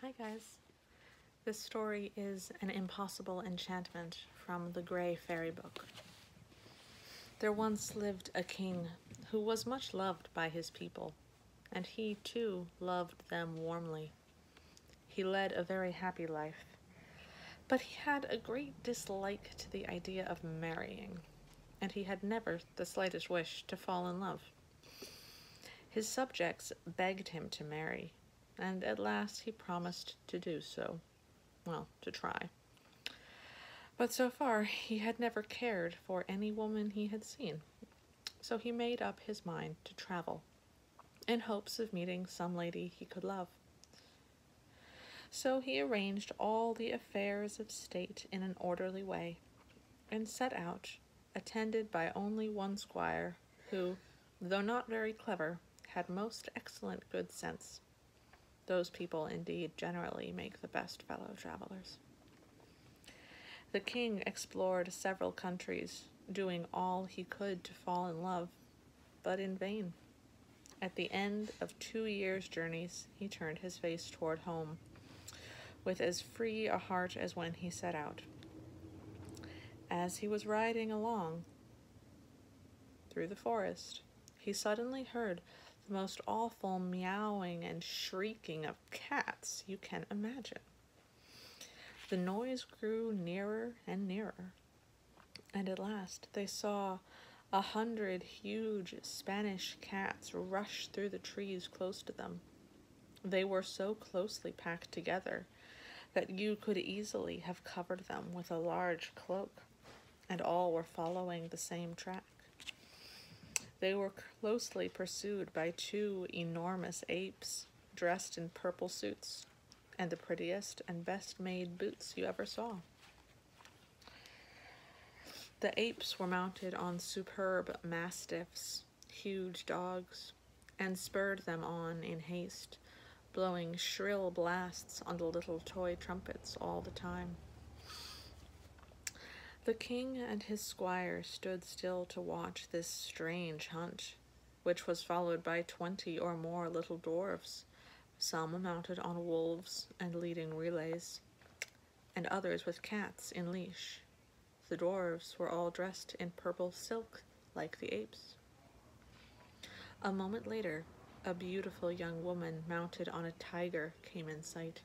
Hi guys. This story is an impossible enchantment from the Grey Fairy Book. There once lived a king who was much loved by his people, and he too loved them warmly. He led a very happy life, but he had a great dislike to the idea of marrying, and he had never the slightest wish to fall in love. His subjects begged him to marry, and at last he promised to do so. Well, to try. But so far, he had never cared for any woman he had seen, so he made up his mind to travel, in hopes of meeting some lady he could love. So he arranged all the affairs of state in an orderly way, and set out, attended by only one squire, who, though not very clever, had most excellent good sense. Those people indeed generally make the best fellow travelers. The king explored several countries, doing all he could to fall in love, but in vain. At the end of 2 years' journeys, he turned his face toward home, with as free a heart as when he set out. As he was riding along through the forest, he suddenly heard the most awful meowing and shrieking of cats you can imagine. The noise grew nearer and nearer, and at last they saw 100 huge Spanish cats rush through the trees close to them. They were so closely packed together that you could easily have covered them with a large cloak, and all were following the same track. They were closely pursued by 2 enormous apes, dressed in purple suits, and the prettiest and best-made boots you ever saw. The apes were mounted on superb mastiffs, huge dogs, and spurred them on in haste, blowing shrill blasts on the little toy trumpets all the time. The king and his squire stood still to watch this strange hunt, which was followed by 20 or more little dwarfs, some mounted on wolves and leading relays, and others with cats in leash. The dwarves were all dressed in purple silk, like the apes. A moment later, a beautiful young woman mounted on a tiger came in sight.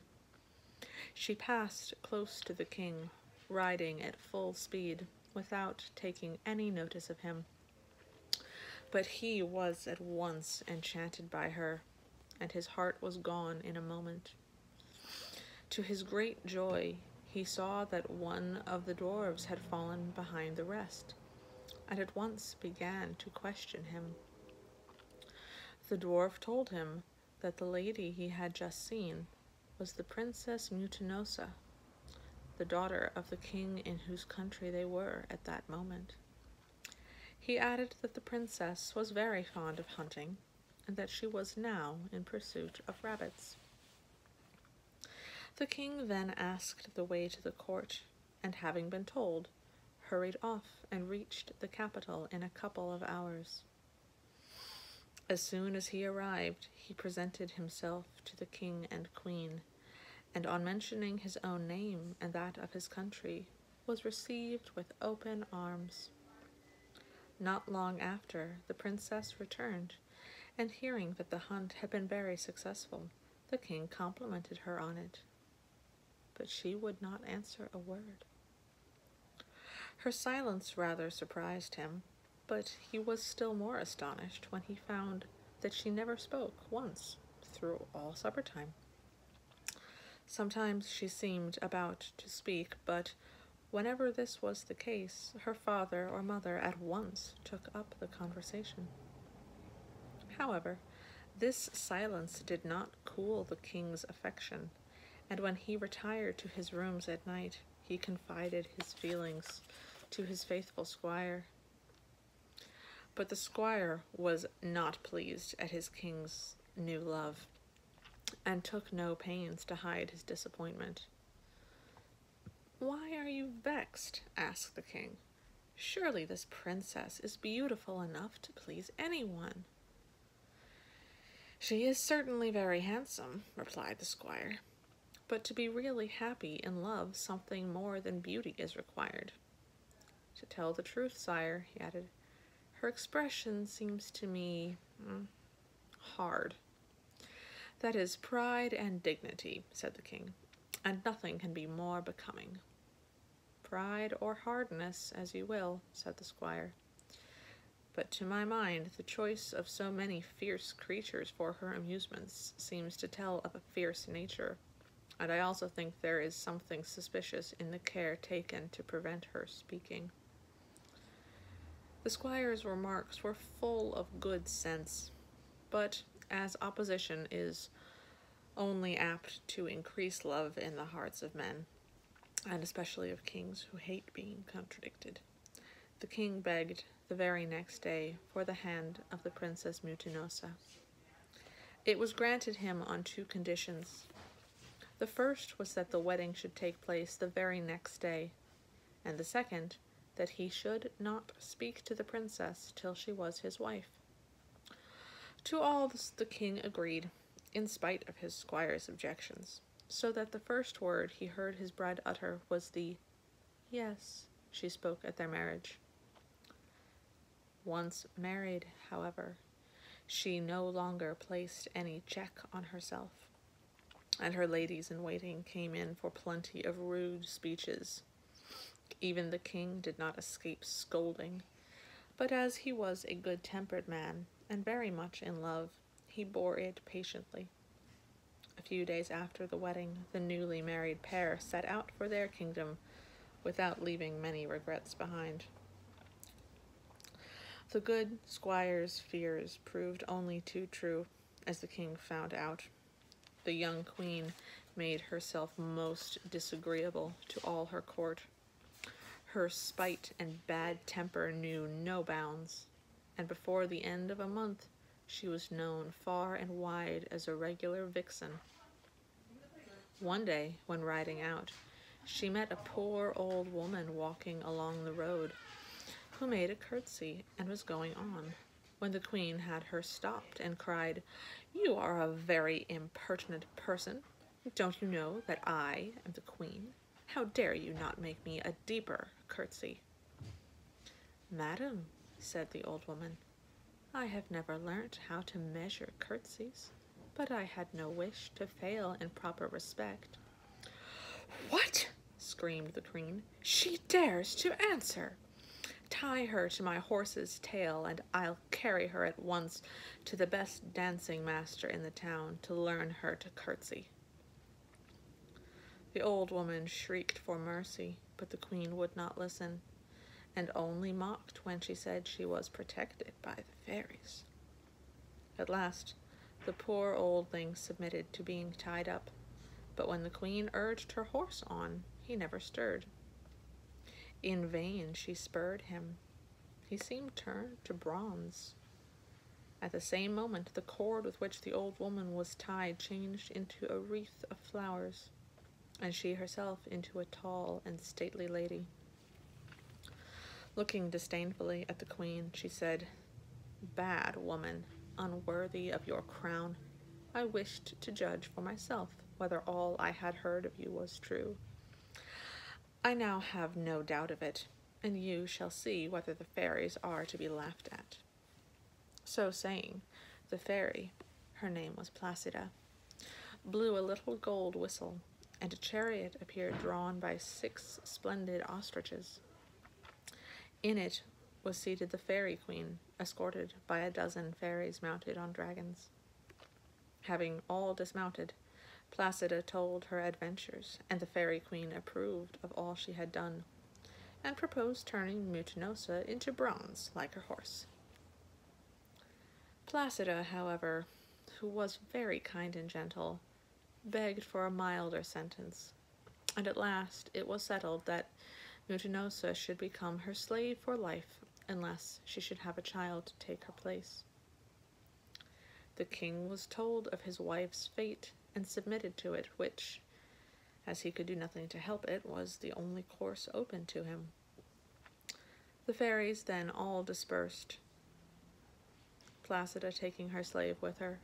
She passed close to the king, riding at full speed, without taking any notice of him. But he was at once enchanted by her, and his heart was gone in a moment. To his great joy, he saw that one of the dwarves had fallen behind the rest, and at once began to question him. The dwarf told him that the lady he had just seen was the Princess Mutinosa, the daughter of the king in whose country they were at that moment. He added that the princess was very fond of hunting, and that she was now in pursuit of rabbits. The king then asked the way to the court, and having been told, hurried off and reached the capital in a couple of hours. As soon as he arrived, he presented himself to the king and queen, and on mentioning his own name and that of his country, was received with open arms. Not long after, the princess returned, and hearing that the hunt had been very successful, the king complimented her on it. But she would not answer a word. Her silence rather surprised him, but he was still more astonished when he found that she never spoke once through all supper time. Sometimes she seemed about to speak, but whenever this was the case, her father or mother at once took up the conversation. However, this silence did not cool the king's affection, and when he retired to his rooms at night, he confided his feelings to his faithful squire. But the squire was not pleased at his king's new love, and took no pains to hide his disappointment. "Why are you vexed?" asked the king. "Surely this princess is beautiful enough to please anyone." "She is certainly very handsome," replied the squire, But to be really happy in love, something more than beauty is required. To tell the truth, sire, he added, her expression seems to me hard. That is pride and dignity, said the king, and nothing can be more becoming. Pride or hardness, as you will, said the squire. But to my mind, the choice of so many fierce creatures for her amusements seems to tell of a fierce nature, and I also think there is something suspicious in the care taken to prevent her speaking. The squire's remarks were full of good sense, but as opposition is only apt to increase love in the hearts of men, and especially of kings who hate being contradicted, the king begged the very next day for the hand of the Princess Mutinosa. It was granted him on 2 conditions. The first was that the wedding should take place the very next day, and the second, that he should not speak to the princess till she was his wife. To all this the king agreed, in spite of his squire's objections, so that the first word he heard his bride utter was the "yes" she spoke at their marriage. Once married, however, she no longer placed any check on herself, and her ladies-in-waiting came in for plenty of rude speeches. Even the king did not escape scolding, but as he was a good-tempered man, and very much in love, he bore it patiently. A few days after the wedding, the newly married pair set out for their kingdom without leaving many regrets behind. The good squire's fears proved only too true, as the king found out. The young queen made herself most disagreeable to all her court. Her spite and bad temper knew no bounds, and before the end of a month she was known far and wide as a regular vixen. One day, when riding out, she met a poor old woman walking along the road, who made a curtsy and was going on, when the queen had her stopped and cried, "You are a very impertinent person. Don't you know that I am the queen? How dare you not make me a deeper curtsy?" "Madam," said the old woman, "I have never learnt how to measure curtsies, but I had no wish to fail in proper respect." "What?" screamed the queen. "She dares to answer! Tie her to my horse's tail, and I'll carry her at once to the best dancing master in the town to learn her to curtsy." The old woman shrieked for mercy, but the queen would not listen, and only mocked when she said she was protected by the fairies. At last, the poor old thing submitted to being tied up, but when the queen urged her horse on, he never stirred. In vain she spurred him. He seemed turned to bronze. At the same moment, the cord with which the old woman was tied changed into a wreath of flowers, and she herself into a tall and stately lady. Looking disdainfully at the queen, she said, "Bad woman, unworthy of your crown, I wished to judge for myself whether all I had heard of you was true. I now have no doubt of it, and you shall see whether the fairies are to be laughed at." So saying, the fairy, her name was Placida, blew a little gold whistle, and a chariot appeared drawn by 6 splendid ostriches. In it was seated the fairy queen, escorted by a dozen fairies mounted on dragons. Having all dismounted, Placida told her adventures, and the fairy queen approved of all she had done, and proposed turning Mutinosa into bronze like her horse. Placida, however, who was very kind and gentle, begged for a milder sentence, and at last it was settled that Mutinosa should become her slave for life unless she should have a child to take her place. The king was told of his wife's fate and submitted to it, which, as he could do nothing to help it, was the only course open to him. The fairies then all dispersed, Placida taking her slave with her,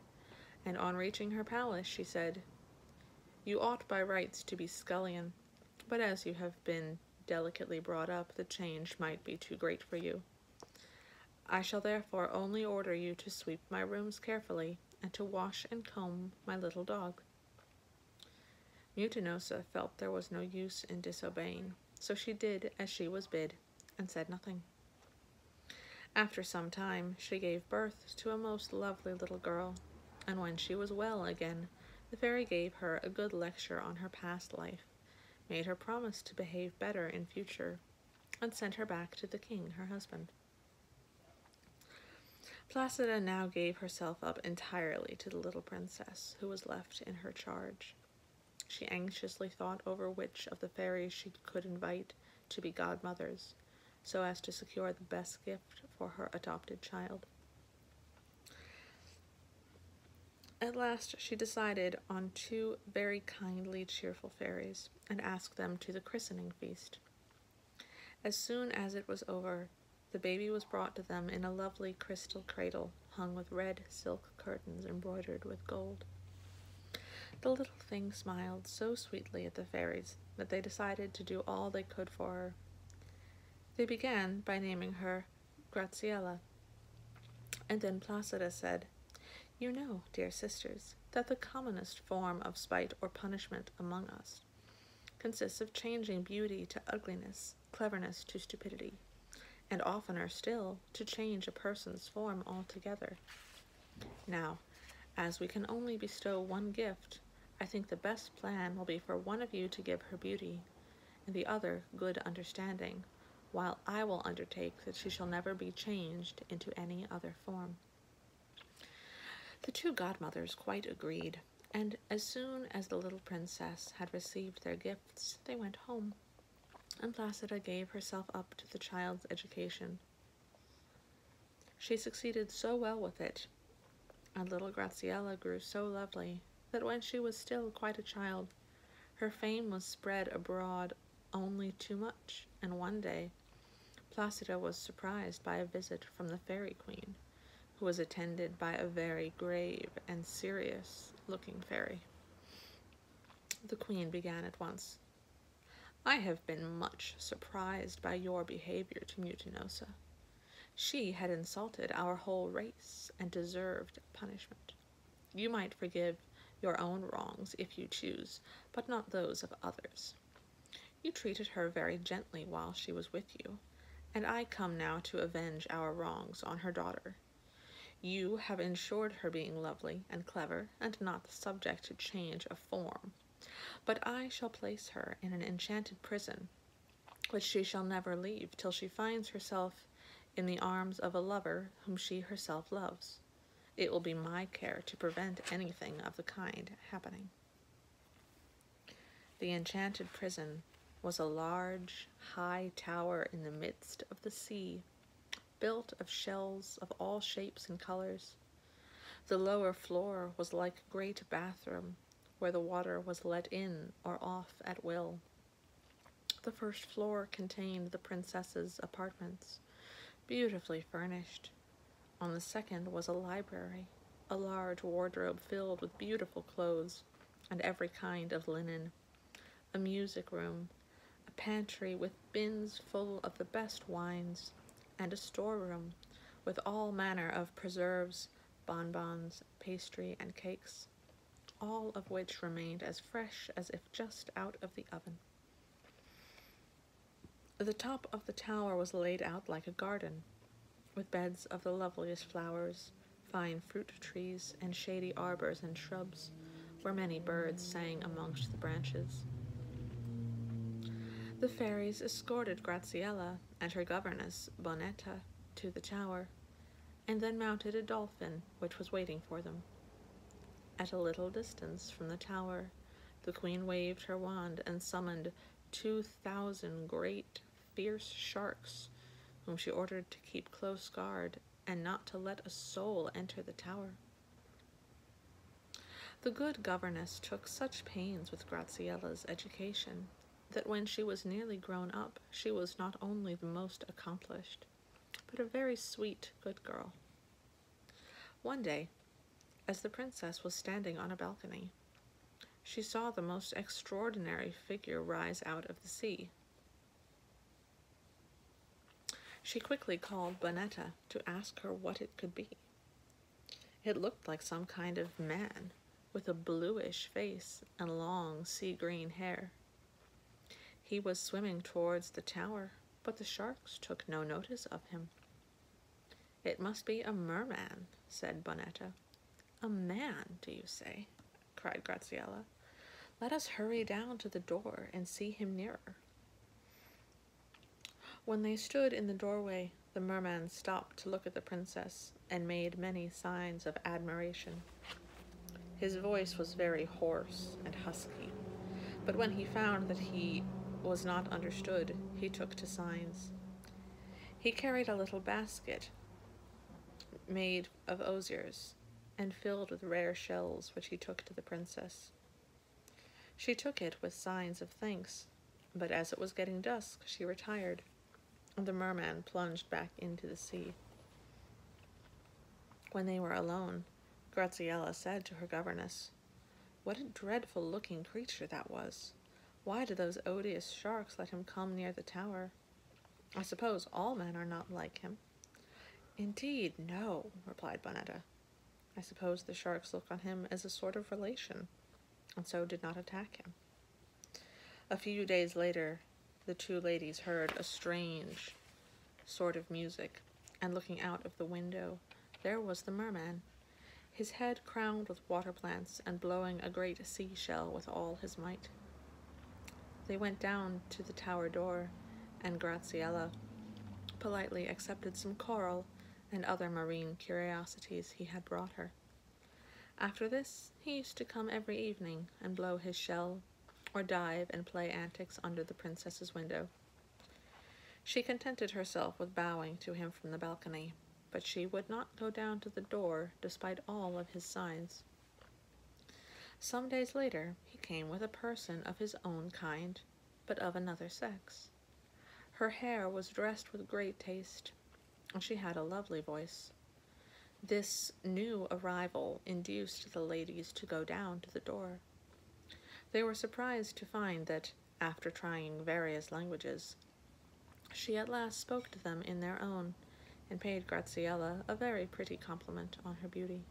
and on reaching her palace she said, You ought by rights to be scullion, but as you have been delicately brought up, the change might be too great for you. I shall therefore only order you to sweep my rooms carefully, and to wash and comb my little dog." Mutinosa felt there was no use in disobeying, so she did as she was bid, and said nothing. After some time, she gave birth to a most lovely little girl, and when she was well again, the fairy gave her a good lecture on her past life, made her promise to behave better in future, and sent her back to the king, her husband. Placida now gave herself up entirely to the little princess, who was left in her charge. She anxiously thought over which of the fairies she could invite to be godmothers, so as to secure the best gift for her adopted child. At last she decided on 2 very kindly, cheerful fairies, and asked them to the christening feast. As soon as it was over, the baby was brought to them in a lovely crystal cradle, hung with red silk curtains embroidered with gold. The little thing smiled so sweetly at the fairies that they decided to do all they could for her. They began by naming her Graziella, and then Placida said, "You know, dear sisters, that the commonest form of spite or punishment among us consists of changing beauty to ugliness, cleverness to stupidity, and oftener still, to change a person's form altogether. Now, as we can only bestow one gift, I think the best plan will be for one of you to give her beauty, and the other good understanding, while I will undertake that she shall never be changed into any other form." The 2 godmothers quite agreed, and as soon as the little princess had received their gifts, they went home, and Placida gave herself up to the child's education. She succeeded so well with it, and little Graziella grew so lovely, that when she was still quite a child, her fame was spread abroad only too much, and one day Placida was surprised by a visit from the fairy queen, who was attended by a very grave and serious-looking fairy. The queen began at once, "I have been much surprised by your behavior to Mutinosa. She had insulted our whole race, and deserved punishment. You might forgive your own wrongs if you choose, but not those of others. You treated her very gently while she was with you, and I come now to avenge our wrongs on her daughter. You have ensured her being lovely and clever, and not subject to change of form. But I shall place her in an enchanted prison, which she shall never leave till she finds herself in the arms of a lover whom she herself loves. It will be my care to prevent anything of the kind happening." The enchanted prison was a large, high tower in the midst of the sea, built of shells of all shapes and colors. The lower floor was like a great bathroom, where the water was let in or off at will. The first floor contained the princess's apartments, beautifully furnished. On the second was a library, a large wardrobe filled with beautiful clothes and every kind of linen, a music room, a pantry with bins full of the best wines, and a storeroom with all manner of preserves, bonbons, pastry, and cakes, all of which remained as fresh as if just out of the oven. The top of the tower was laid out like a garden, with beds of the loveliest flowers, fine fruit trees, and shady arbors and shrubs, where many birds sang amongst the branches. The fairies escorted Graziella and her governess, Bonetta, to the tower, and then mounted a dolphin which was waiting for them. At a little distance from the tower, the queen waved her wand and summoned 2,000 great, fierce sharks, whom she ordered to keep close guard and not to let a soul enter the tower. The good governess took such pains with Graziella's education that when she was nearly grown up, she was not only the most accomplished, but a very sweet, good girl. One day, as the princess was standing on a balcony, she saw the most extraordinary figure rise out of the sea. She quickly called Bonetta to ask her what it could be. It looked like some kind of man, with a bluish face and long sea-green hair. He was swimming towards the tower, but the sharks took no notice of him. "It must be a merman," said Bonetta. "A man, do you say?" cried Graziella. "Let us hurry down to the door and see him nearer." When they stood in the doorway, the merman stopped to look at the princess and made many signs of admiration. His voice was very hoarse and husky, but when he found that he was not understood, he took to signs. He carried a little basket made of osiers and filled with rare shells, which he took to the princess. She took it with signs of thanks, but as it was getting dusk, she retired, and the merman plunged back into the sea. When they were alone, Graziella said to her governess, "What a dreadful-looking creature that was! Why do those odious sharks let him come near the tower? I suppose all men are not like him." "Indeed, no," replied Bonetta. "I suppose the sharks look on him as a sort of relation, and so did not attack him." A few days later, the two ladies heard a strange sort of music, and looking out of the window, there was the merman, his head crowned with water plants and blowing a great seashell with all his might. They went down to the tower door, and Graziella politely accepted some coral and other marine curiosities he had brought her. After this, he used to come every evening and blow his shell, or dive and play antics under the princess's window. She contented herself with bowing to him from the balcony, but she would not go down to the door despite all of his signs. Some days later, he came with a person of his own kind, but of another sex. Her hair was dressed with great taste, and she had a lovely voice. This new arrival induced the ladies to go down to the door. They were surprised to find that, after trying various languages, she at last spoke to them in their own, and paid Graziella a very pretty compliment on her beauty.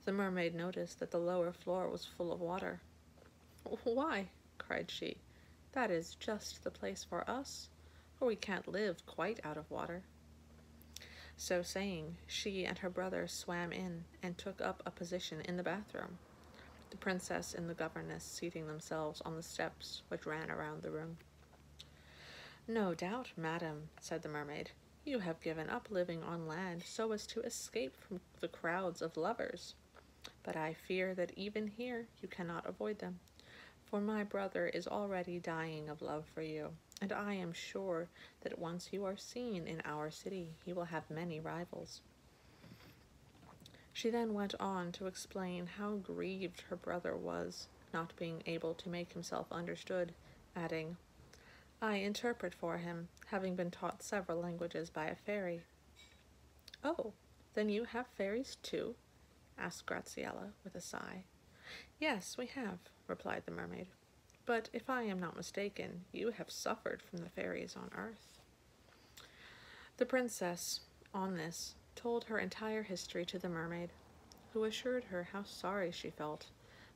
The mermaid noticed that the lower floor was full of water. "Why," cried she, "that is just the place for us, for we can't live quite out of water." So saying, she and her brother swam in and took up a position in the bathroom, the princess and the governess seating themselves on the steps which ran around the room. "No doubt, madam," said the mermaid, "you have given up living on land so as to escape from the crowds of lovers. But I fear that even here you cannot avoid them, for my brother is already dying of love for you, and I am sure that once you are seen in our city, he will have many rivals." She then went on to explain how grieved her brother was, not being able to make himself understood, adding, "I interpret for him, having been taught several languages by a fairy." "Oh, then you have fairies too?" asked Graziella with a sigh. "Yes, we have," replied the mermaid. "But if I am not mistaken, you have suffered from the fairies on earth." The princess, on this, told her entire history to the mermaid, who assured her how sorry she felt,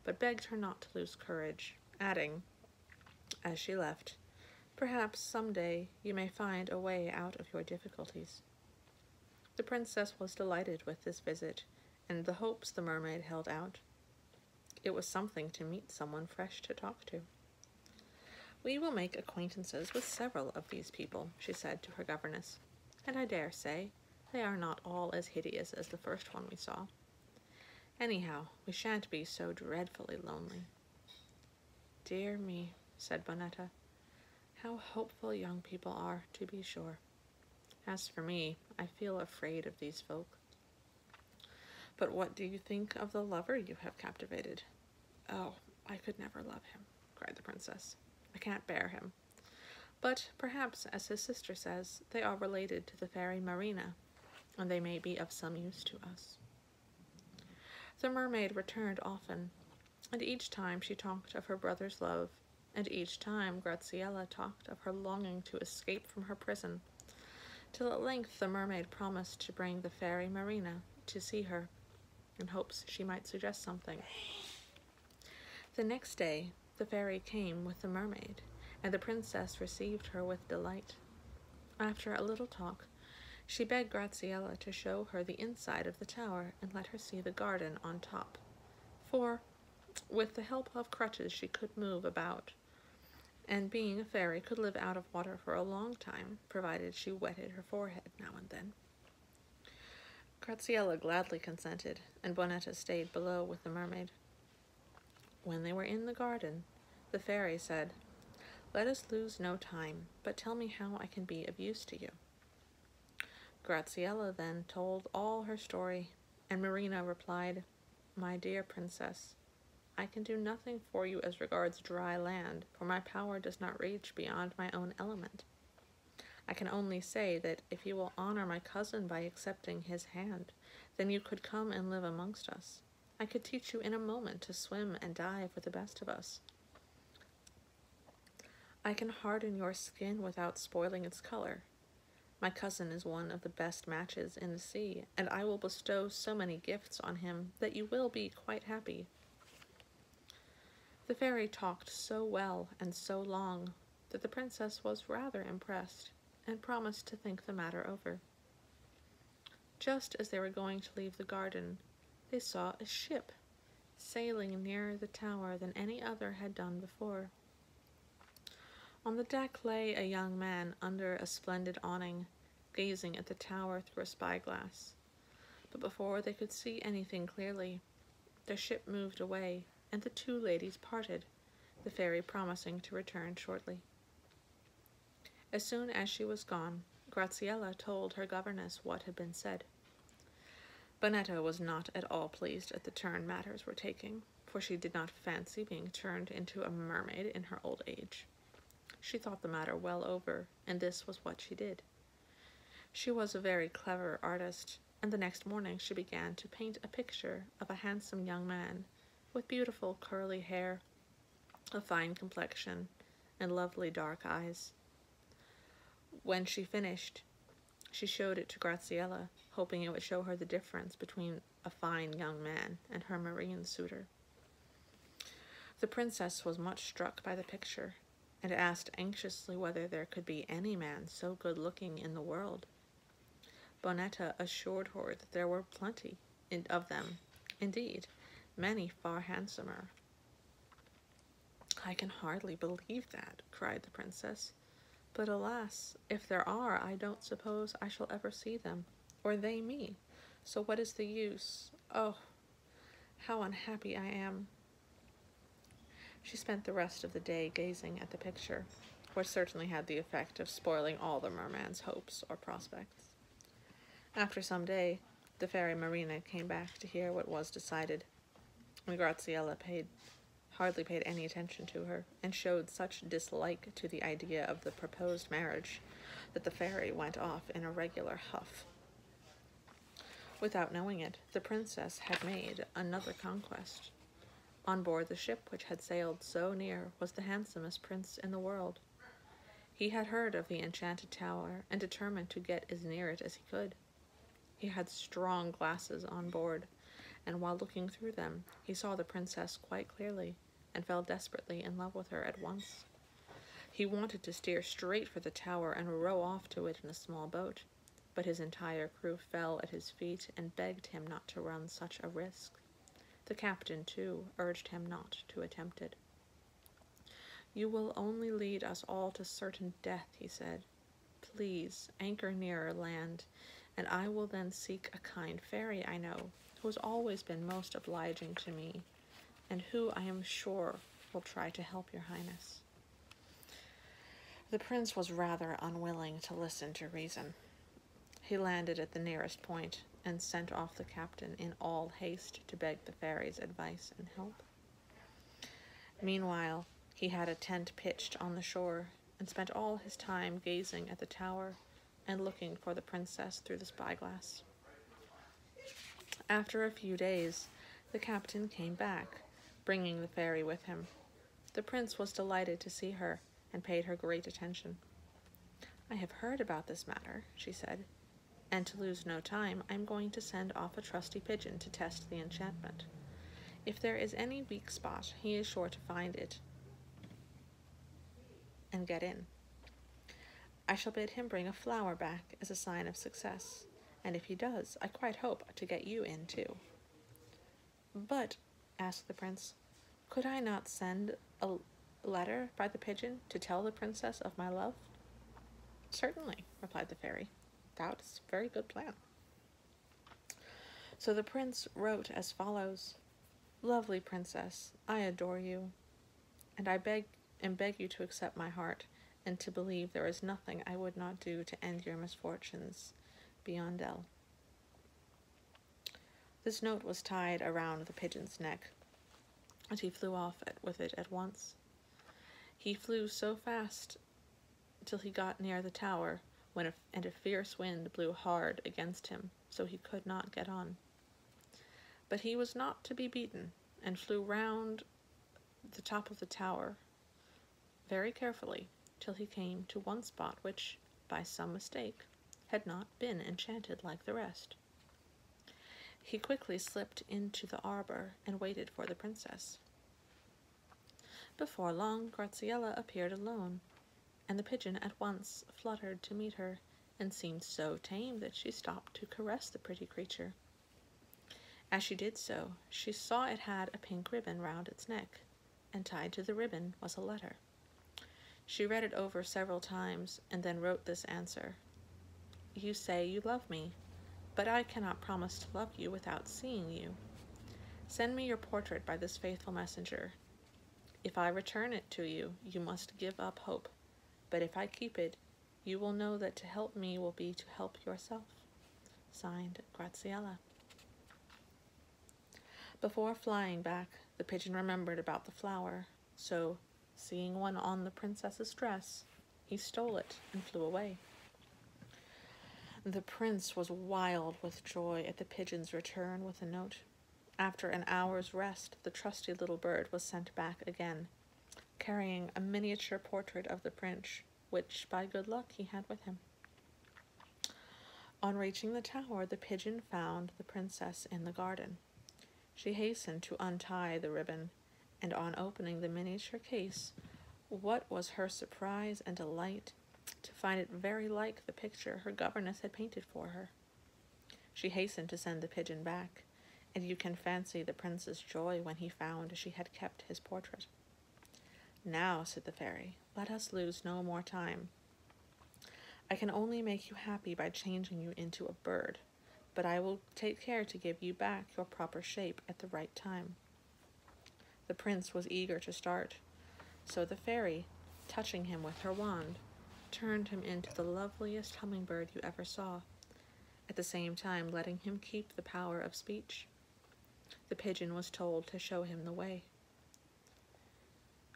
but begged her not to lose courage, adding, as she left, "Perhaps some day you may find a way out of your difficulties." The princess was delighted with this visit, and the hopes the mermaid held out. It was something to meet someone fresh to talk to. "We will make acquaintances with several of these people," she said to her governess, "and I dare say they are not all as hideous as the first one we saw. Anyhow, we shan't be so dreadfully lonely." "Dear me," said Bonetta, "how hopeful young people are, to be sure. As for me, I feel afraid of these folk." "But what do you think of the lover you have captivated?" "Oh, I could never love him," cried the princess. "I can't bear him. But perhaps, as his sister says, they are related to the fairy Marina, and they may be of some use to us." The mermaid returned often, and each time she talked of her brother's love, and each time Graziella talked of her longing to escape from her prison, till at length the mermaid promised to bring the fairy Marina to see her, in hopes she might suggest something. The next day the fairy came with the mermaid, and the princess received her with delight. After a little talk, she begged Graziella to show her the inside of the tower and let her see the garden on top, for with the help of crutches she could move about, and being a fairy could live out of water for a long time, provided she wetted her forehead now and then. Graziella gladly consented, and Bonetta stayed below with the mermaid. When they were in the garden, the fairy said, "Let us lose no time, but tell me how I can be of use to you." Graziella then told all her story, and Marina replied, "My dear princess, I can do nothing for you as regards dry land, for my power does not reach beyond my own element. I can only say that if you will honor my cousin by accepting his hand, then you could come and live amongst us. I could teach you in a moment to swim and dive with the best of us. I can harden your skin without spoiling its color. My cousin is one of the best matches in the sea, and I will bestow so many gifts on him that you will be quite happy." The fairy talked so well and so long that the princess was rather impressed, and promised to think the matter over. Just as they were going to leave the garden, they saw a ship sailing nearer the tower than any other had done before. On the deck lay a young man under a splendid awning, gazing at the tower through a spyglass. But before they could see anything clearly, the ship moved away, and the two ladies parted, the fairy promising to return shortly. As soon as she was gone, Graziella told her governess what had been said. Bonetta was not at all pleased at the turn matters were taking, for she did not fancy being turned into a mermaid in her old age. She thought the matter well over, and this was what she did. She was a very clever artist, and the next morning she began to paint a picture of a handsome young man, with beautiful curly hair, a fine complexion, and lovely dark eyes. When she finished, she showed it to Graziella, hoping it would show her the difference between a fine young man and her marine suitor. The princess was much struck by the picture, and asked anxiously whether there could be any man so good-looking in the world. Bonetta assured her that there were plenty of them, indeed, many far handsomer. "I can hardly believe that," cried the princess. "But alas, if there are, I don't suppose I shall ever see them, or they me. So what is the use? Oh, how unhappy I am." She spent the rest of the day gazing at the picture, which certainly had the effect of spoiling all the merman's hopes or prospects. After some day, the fairy Marina came back to hear what was decided, and Graziella hardly paid any attention to her, and showed such dislike to the idea of the proposed marriage that the fairy went off in a regular huff. Without knowing it, the princess had made another conquest. On board the ship which had sailed so near was the handsomest prince in the world. He had heard of the enchanted tower, and determined to get as near it as he could. He had strong glasses on board, and while looking through them, he saw the princess quite clearly, and fell desperately in love with her at once. He wanted to steer straight for the tower and row off to it in a small boat, but his entire crew fell at his feet and begged him not to run such a risk. The captain, too, urged him not to attempt it. "You will only lead us all to certain death," he said. "Please anchor nearer land, and I will then seek a kind fairy I know, who has always been most obliging to me, and who, I am sure, will try to help your highness." The prince was rather unwilling to listen to reason. He landed at the nearest point, and sent off the captain in all haste to beg the fairy's advice and help. Meanwhile, he had a tent pitched on the shore, and spent all his time gazing at the tower and looking for the princess through the spyglass. After a few days, the captain came back, bringing the fairy with him. The prince was delighted to see her, and paid her great attention. "I have heard about this matter," she said, "and to lose no time, I am going to send off a trusty pigeon to test the enchantment. If there is any weak spot, he is sure to find it and get in. I shall bid him bring a flower back as a sign of success, and if he does, I quite hope to get you in too." "But," asked the prince, "could I not send a letter by the pigeon to tell the princess of my love?" "Certainly," replied the fairy. "That is a very good plan." So the prince wrote as follows: "Lovely princess, I adore you, and I beg you to accept my heart, and to believe there is nothing I would not do to end your misfortunes beyond El." This note was tied around the pigeon's neck, and he flew off with it at once. He flew so fast till he got near the tower, and a fierce wind blew hard against him, so he could not get on. But he was not to be beaten, and flew round the top of the tower very carefully till he came to one spot which, by some mistake, had not been enchanted like the rest. He quickly slipped into the arbor and waited for the princess. Before long, Graziella appeared alone, and the pigeon at once fluttered to meet her, and seemed so tame that she stopped to caress the pretty creature. As she did so, she saw it had a pink ribbon round its neck, and tied to the ribbon was a letter. She read it over several times, and then wrote this answer: "You say you love me, but I cannot promise to love you without seeing you. Send me your portrait by this faithful messenger. If I return it to you, you must give up hope, but if I keep it, you will know that to help me will be to help yourself. Signed, Graziella." Before flying back, the pigeon remembered about the flower, so, seeing one on the princess's dress, he stole it and flew away. The prince was wild with joy at the pigeon's return with a note. After an hour's rest, the trusty little bird was sent back again, carrying a miniature portrait of the prince, which, by good luck, he had with him. On reaching the tower, the pigeon found the princess in the garden. She hastened to untie the ribbon, and on opening the miniature case, what was her surprise and delight to find it very like the picture her governess had painted for her. She hastened to send the pigeon back, and you can fancy the prince's joy when he found she had kept his portrait. "Now," said the fairy, "let us lose no more time. I can only make you happy by changing you into a bird, but I will take care to give you back your proper shape at the right time." The prince was eager to start, so the fairy, touching him with her wand, turned him into the loveliest hummingbird you ever saw, at the same time letting him keep the power of speech. The pigeon was told to show him the way.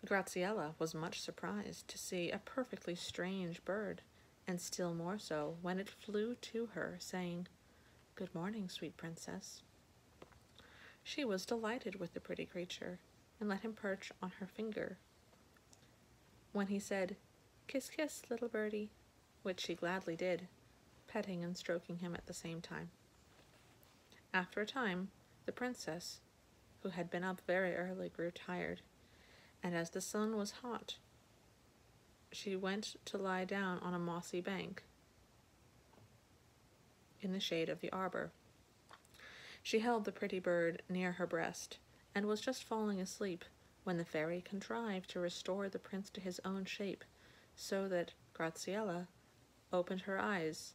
Graziella was much surprised to see a perfectly strange bird, and still more so when it flew to her, saying, "Good morning, sweet princess." She was delighted with the pretty creature, and let him perch on her finger, when he said, "Kiss, kiss, little birdie," which she gladly did, petting and stroking him at the same time. After a time, the princess, who had been up very early, grew tired, and as the sun was hot, she went to lie down on a mossy bank in the shade of the arbor. She held the pretty bird near her breast, and was just falling asleep when the fairy contrived to restore the prince to his own shape, so that Graziella opened her eyes.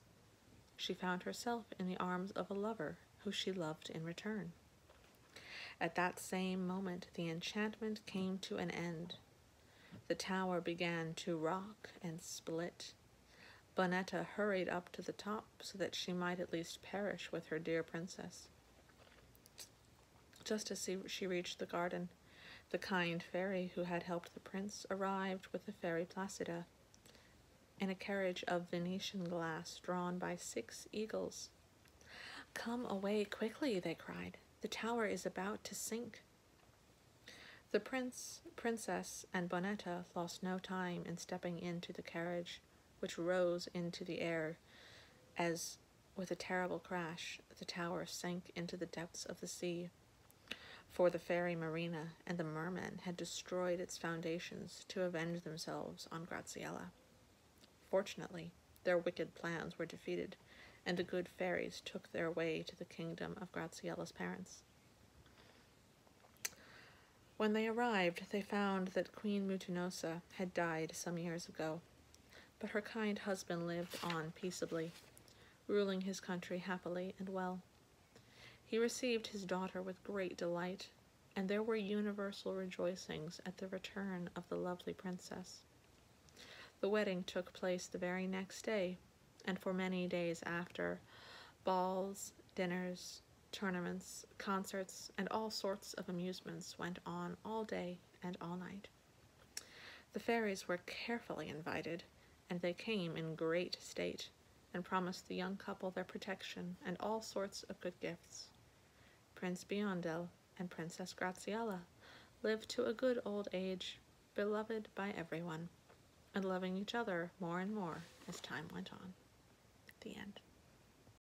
She found herself in the arms of a lover who she loved in return. At that same moment the enchantment came to an end. The tower began to rock and split. Bonetta hurried up to the top so that she might at least perish with her dear princess. Just as she reached the garden, the kind fairy who had helped the prince arrived with the fairy Placida, in a carriage of Venetian glass drawn by 6 eagles. "Come away quickly," they cried. "The tower is about to sink." The prince, princess, and Bonetta lost no time in stepping into the carriage, which rose into the air as, with a terrible crash, the tower sank into the depths of the sea. For the fairy Marina and the mermen had destroyed its foundations to avenge themselves on Graziella. Fortunately, their wicked plans were defeated, and the good fairies took their way to the kingdom of Graziella's parents. When they arrived, they found that Queen Mutinosa had died some years ago, but her kind husband lived on peaceably, ruling his country happily and well. He received his daughter with great delight, and there were universal rejoicings at the return of the lovely princess. The wedding took place the very next day, and for many days after, balls, dinners, tournaments, concerts, and all sorts of amusements went on all day and all night. The fairies were carefully invited, and they came in great state, and promised the young couple their protection and all sorts of good gifts. Prince Biondel and Princess Graziella lived to a good old age, beloved by everyone, and loving each other more and more as time went on. The end.